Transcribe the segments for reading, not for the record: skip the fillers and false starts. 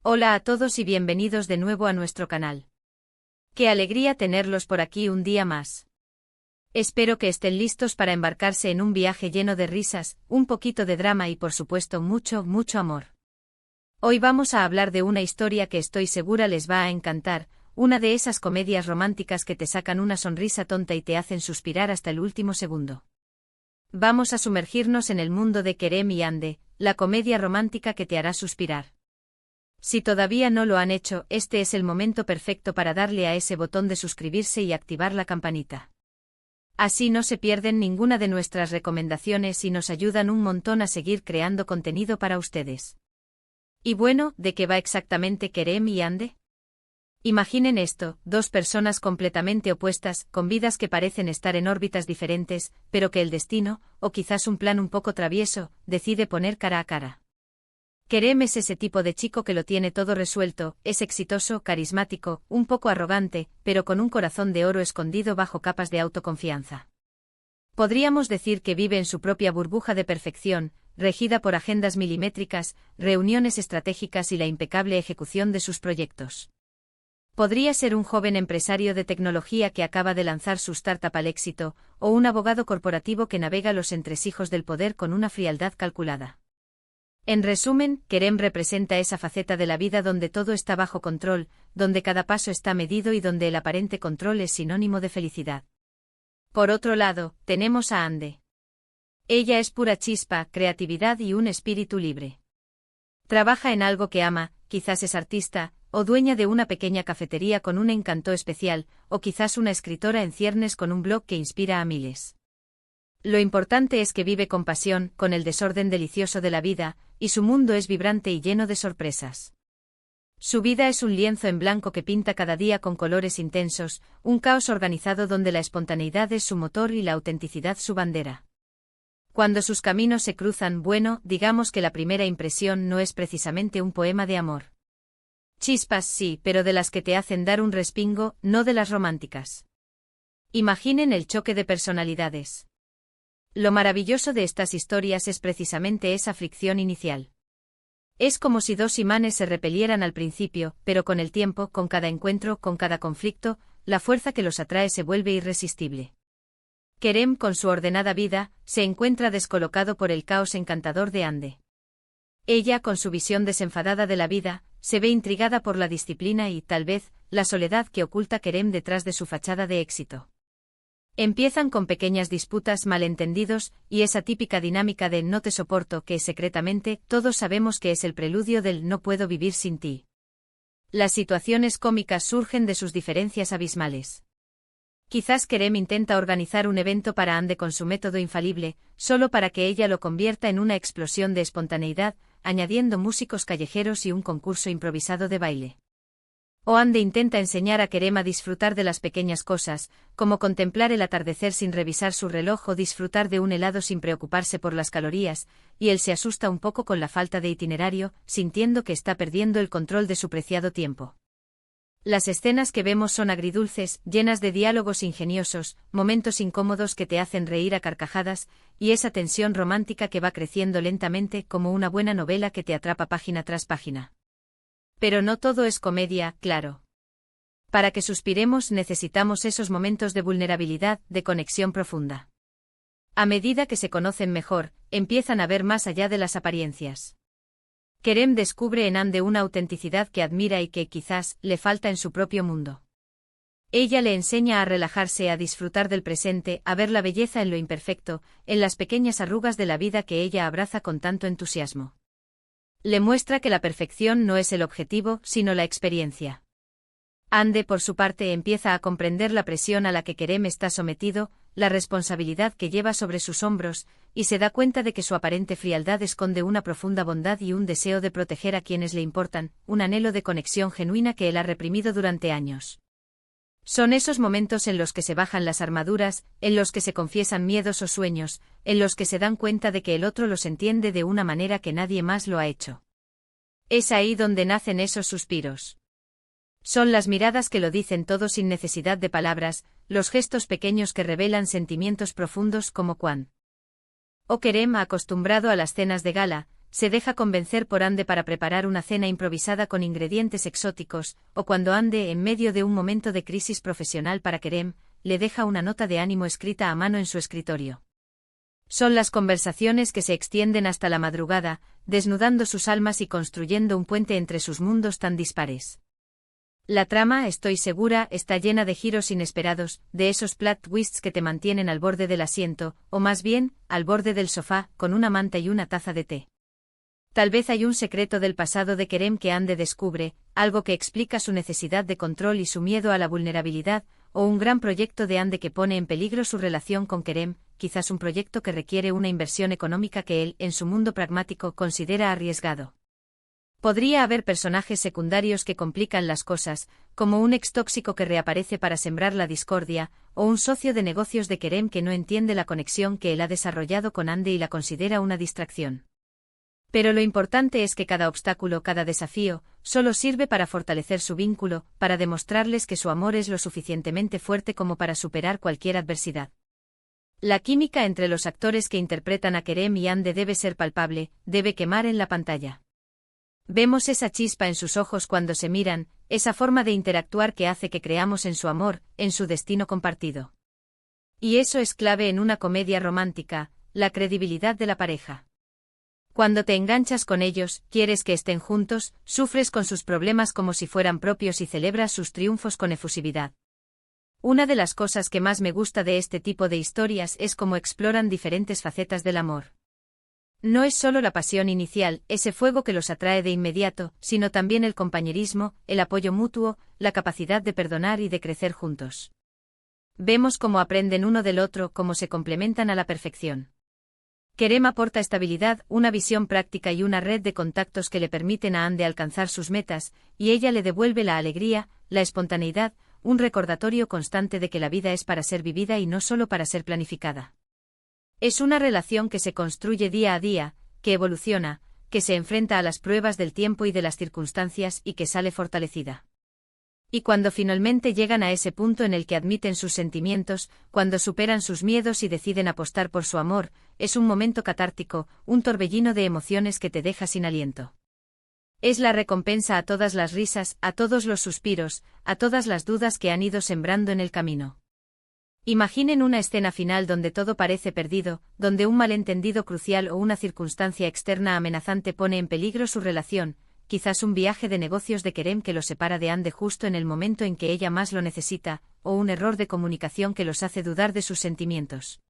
Hola a todos y bienvenidos de nuevo a nuestro canal. Qué alegría tenerlos por aquí un día más. Espero que estén listos para embarcarse en un viaje lleno de risas, un poquito de drama y por supuesto mucho, mucho amor. Hoy vamos a hablar de una historia que estoy segura les va a encantar, una de esas comedias románticas que te sacan una sonrisa tonta y te hacen suspirar hasta el último segundo. Vamos a sumergirnos en el mundo de Kerem y Ande, la comedia romántica que te hará suspirar. Si todavía no lo han hecho, este es el momento perfecto para darle a ese botón de suscribirse y activar la campanita. Así no se pierden ninguna de nuestras recomendaciones y nos ayudan un montón a seguir creando contenido para ustedes. Y bueno, ¿de qué va exactamente Kerem y Ande? Imaginen esto, dos personas completamente opuestas, con vidas que parecen estar en órbitas diferentes, pero que el destino, o quizás un plan un poco travieso, decide poner cara a cara. Kerem es ese tipo de chico que lo tiene todo resuelto, es exitoso, carismático, un poco arrogante, pero con un corazón de oro escondido bajo capas de autoconfianza. Podríamos decir que vive en su propia burbuja de perfección, regida por agendas milimétricas, reuniones estratégicas y la impecable ejecución de sus proyectos. Podría ser un joven empresario de tecnología que acaba de lanzar su startup al éxito, o un abogado corporativo que navega los entresijos del poder con una frialdad calculada. En resumen, Kerem representa esa faceta de la vida donde todo está bajo control, donde cada paso está medido y donde el aparente control es sinónimo de felicidad. Por otro lado, tenemos a Ande. Ella es pura chispa, creatividad y un espíritu libre. Trabaja en algo que ama, quizás es artista, o dueña de una pequeña cafetería con un encanto especial, o quizás una escritora en ciernes con un blog que inspira a miles. Lo importante es que vive con pasión, con el desorden delicioso de la vida, y su mundo es vibrante y lleno de sorpresas. Su vida es un lienzo en blanco que pinta cada día con colores intensos, un caos organizado donde la espontaneidad es su motor y la autenticidad su bandera. Cuando sus caminos se cruzan, bueno, digamos que la primera impresión no es precisamente un poema de amor. Chispas sí, pero de las que te hacen dar un respingo, no de las románticas. Imaginen el choque de personalidades. Lo maravilloso de estas historias es precisamente esa fricción inicial. Es como si dos imanes se repelieran al principio, pero con el tiempo, con cada encuentro, con cada conflicto, la fuerza que los atrae se vuelve irresistible. Kerem, con su ordenada vida, se encuentra descolocado por el caos encantador de Ande. Ella, con su visión desenfadada de la vida, se ve intrigada por la disciplina y, tal vez, la soledad que oculta Kerem detrás de su fachada de éxito. Empiezan con pequeñas disputas, malentendidos, y esa típica dinámica de no te soporto que, secretamente, todos sabemos que es el preludio del no puedo vivir sin ti. Las situaciones cómicas surgen de sus diferencias abismales. Quizás Kerem intenta organizar un evento para Ande con su método infalible, solo para que ella lo convierta en una explosión de espontaneidad, añadiendo músicos callejeros y un concurso improvisado de baile. O Ande intenta enseñar a Kerem a disfrutar de las pequeñas cosas, como contemplar el atardecer sin revisar su reloj o disfrutar de un helado sin preocuparse por las calorías, y él se asusta un poco con la falta de itinerario, sintiendo que está perdiendo el control de su preciado tiempo. Las escenas que vemos son agridulces, llenas de diálogos ingeniosos, momentos incómodos que te hacen reír a carcajadas, y esa tensión romántica que va creciendo lentamente como una buena novela que te atrapa página tras página. Pero no todo es comedia, claro. Para que suspiremos necesitamos esos momentos de vulnerabilidad, de conexión profunda. A medida que se conocen mejor, empiezan a ver más allá de las apariencias. Kerem descubre en Ande una autenticidad que admira y que, quizás, le falta en su propio mundo. Ella le enseña a relajarse, a disfrutar del presente, a ver la belleza en lo imperfecto, en las pequeñas arrugas de la vida que ella abraza con tanto entusiasmo. Le muestra que la perfección no es el objetivo, sino la experiencia. Ande, por su parte, empieza a comprender la presión a la que Kerem está sometido, la responsabilidad que lleva sobre sus hombros, y se da cuenta de que su aparente frialdad esconde una profunda bondad y un deseo de proteger a quienes le importan, un anhelo de conexión genuina que él ha reprimido durante años. Son esos momentos en los que se bajan las armaduras, en los que se confiesan miedos o sueños, en los que se dan cuenta de que el otro los entiende de una manera que nadie más lo ha hecho. Es ahí donde nacen esos suspiros. Son las miradas que lo dicen todo sin necesidad de palabras, los gestos pequeños que revelan sentimientos profundos como Kerem, acostumbrado a las cenas de gala, se deja convencer por Ande para preparar una cena improvisada con ingredientes exóticos, o cuando Ande, en medio de un momento de crisis profesional para Kerem, le deja una nota de ánimo escrita a mano en su escritorio. Son las conversaciones que se extienden hasta la madrugada, desnudando sus almas y construyendo un puente entre sus mundos tan dispares. La trama, estoy segura, está llena de giros inesperados, de esos plot twists que te mantienen al borde del asiento, o más bien, al borde del sofá, con una manta y una taza de té. Tal vez hay un secreto del pasado de Kerem que Ande descubre, algo que explica su necesidad de control y su miedo a la vulnerabilidad, o un gran proyecto de Ande que pone en peligro su relación con Kerem, quizás un proyecto que requiere una inversión económica que él, en su mundo pragmático, considera arriesgado. Podría haber personajes secundarios que complican las cosas, como un ex tóxico que reaparece para sembrar la discordia, o un socio de negocios de Kerem que no entiende la conexión que él ha desarrollado con Ande y la considera una distracción. Pero lo importante es que cada obstáculo, cada desafío, solo sirve para fortalecer su vínculo, para demostrarles que su amor es lo suficientemente fuerte como para superar cualquier adversidad. La química entre los actores que interpretan a Kerem y Ande debe ser palpable, debe quemar en la pantalla. Vemos esa chispa en sus ojos cuando se miran, esa forma de interactuar que hace que creamos en su amor, en su destino compartido. Y eso es clave en una comedia romántica, la credibilidad de la pareja. Cuando te enganchas con ellos, quieres que estén juntos, sufres con sus problemas como si fueran propios y celebras sus triunfos con efusividad. Una de las cosas que más me gusta de este tipo de historias es cómo exploran diferentes facetas del amor. No es solo la pasión inicial, ese fuego que los atrae de inmediato, sino también el compañerismo, el apoyo mutuo, la capacidad de perdonar y de crecer juntos. Vemos cómo aprenden uno del otro, cómo se complementan a la perfección. Kerem aporta estabilidad, una visión práctica y una red de contactos que le permiten a Ande alcanzar sus metas, y ella le devuelve la alegría, la espontaneidad, un recordatorio constante de que la vida es para ser vivida y no solo para ser planificada. Es una relación que se construye día a día, que evoluciona, que se enfrenta a las pruebas del tiempo y de las circunstancias y que sale fortalecida. Y cuando finalmente llegan a ese punto en el que admiten sus sentimientos, cuando superan sus miedos y deciden apostar por su amor, es un momento catártico, un torbellino de emociones que te deja sin aliento. Es la recompensa a todas las risas, a todos los suspiros, a todas las dudas que han ido sembrando en el camino. Imaginen una escena final donde todo parece perdido, donde un malentendido crucial o una circunstancia externa amenazante pone en peligro su relación, quizás un viaje de negocios de Kerem que los separa de Ande justo en el momento en que ella más lo necesita, o un error de comunicación que los hace dudar de sus sentimientos.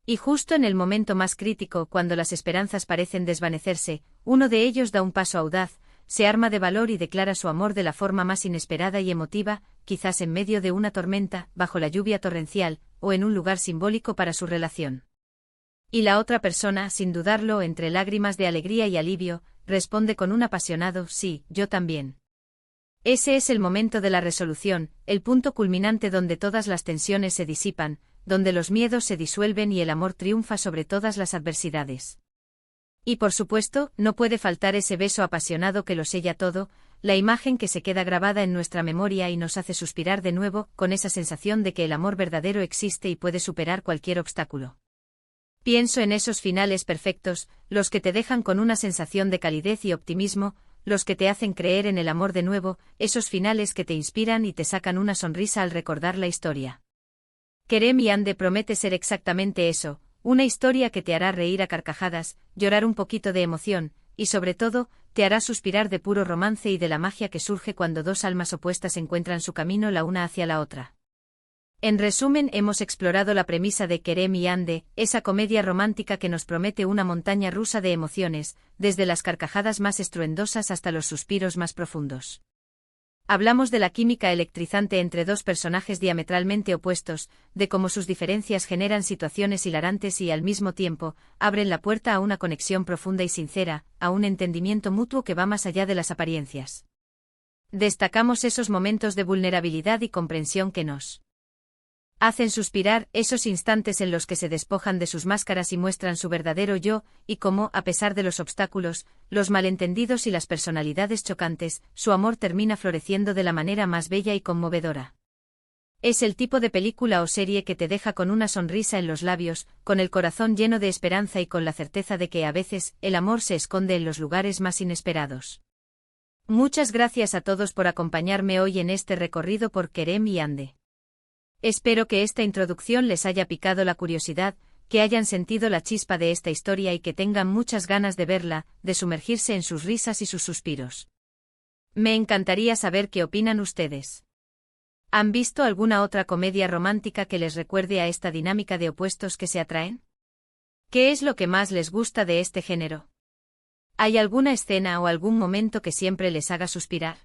Y justo en el momento más crítico, cuando las esperanzas parecen desvanecerse, uno de ellos da un paso audaz, se arma de valor y declara su amor de la forma más inesperada y emotiva, quizás en medio de una tormenta, bajo la lluvia torrencial, o en un lugar simbólico para su relación. Y la otra persona, sin dudarlo, entre lágrimas de alegría y alivio, responde con un apasionado «sí, yo también». Ese es el momento de la resolución, el punto culminante donde todas las tensiones se disipan, donde los miedos se disuelven y el amor triunfa sobre todas las adversidades. Y por supuesto, no puede faltar ese beso apasionado que lo sella todo, la imagen que se queda grabada en nuestra memoria y nos hace suspirar de nuevo, con esa sensación de que el amor verdadero existe y puede superar cualquier obstáculo. Pienso en esos finales perfectos, los que te dejan con una sensación de calidez y optimismo, los que te hacen creer en el amor de nuevo, esos finales que te inspiran y te sacan una sonrisa al recordar la historia. Kerem y Ande promete ser exactamente eso, una historia que te hará reír a carcajadas, llorar un poquito de emoción, y sobre todo, te hará suspirar de puro romance y de la magia que surge cuando dos almas opuestas encuentran su camino la una hacia la otra. En resumen, hemos explorado la premisa de Kerem y Ande, esa comedia romántica que nos promete una montaña rusa de emociones, desde las carcajadas más estruendosas hasta los suspiros más profundos. Hablamos de la química electrizante entre dos personajes diametralmente opuestos, de cómo sus diferencias generan situaciones hilarantes y al mismo tiempo, abren la puerta a una conexión profunda y sincera, a un entendimiento mutuo que va más allá de las apariencias. Destacamos esos momentos de vulnerabilidad y comprensión que nos hacen suspirar, esos instantes en los que se despojan de sus máscaras y muestran su verdadero yo, y cómo, a pesar de los obstáculos, los malentendidos y las personalidades chocantes, su amor termina floreciendo de la manera más bella y conmovedora. Es el tipo de película o serie que te deja con una sonrisa en los labios, con el corazón lleno de esperanza y con la certeza de que a veces el amor se esconde en los lugares más inesperados. Muchas gracias a todos por acompañarme hoy en este recorrido por Kerem y Ande. Espero que esta introducción les haya picado la curiosidad, que hayan sentido la chispa de esta historia y que tengan muchas ganas de verla, de sumergirse en sus risas y sus suspiros. Me encantaría saber qué opinan ustedes. ¿Han visto alguna otra comedia romántica que les recuerde a esta dinámica de opuestos que se atraen? ¿Qué es lo que más les gusta de este género? ¿Hay alguna escena o algún momento que siempre les haga suspirar?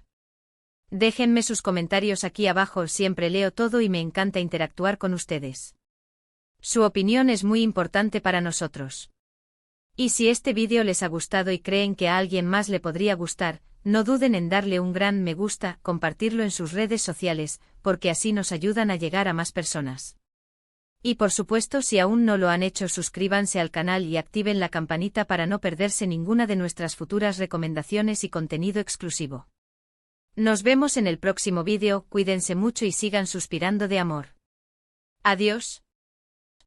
Déjenme sus comentarios aquí abajo, siempre leo todo y me encanta interactuar con ustedes. Su opinión es muy importante para nosotros. Y si este vídeo les ha gustado y creen que a alguien más le podría gustar, no duden en darle un gran me gusta, compartirlo en sus redes sociales, porque así nos ayudan a llegar a más personas. Y por supuesto, si aún no lo han hecho, suscríbanse al canal y activen la campanita para no perderse ninguna de nuestras futuras recomendaciones y contenido exclusivo. Nos vemos en el próximo vídeo, cuídense mucho y sigan suspirando de amor. Adiós.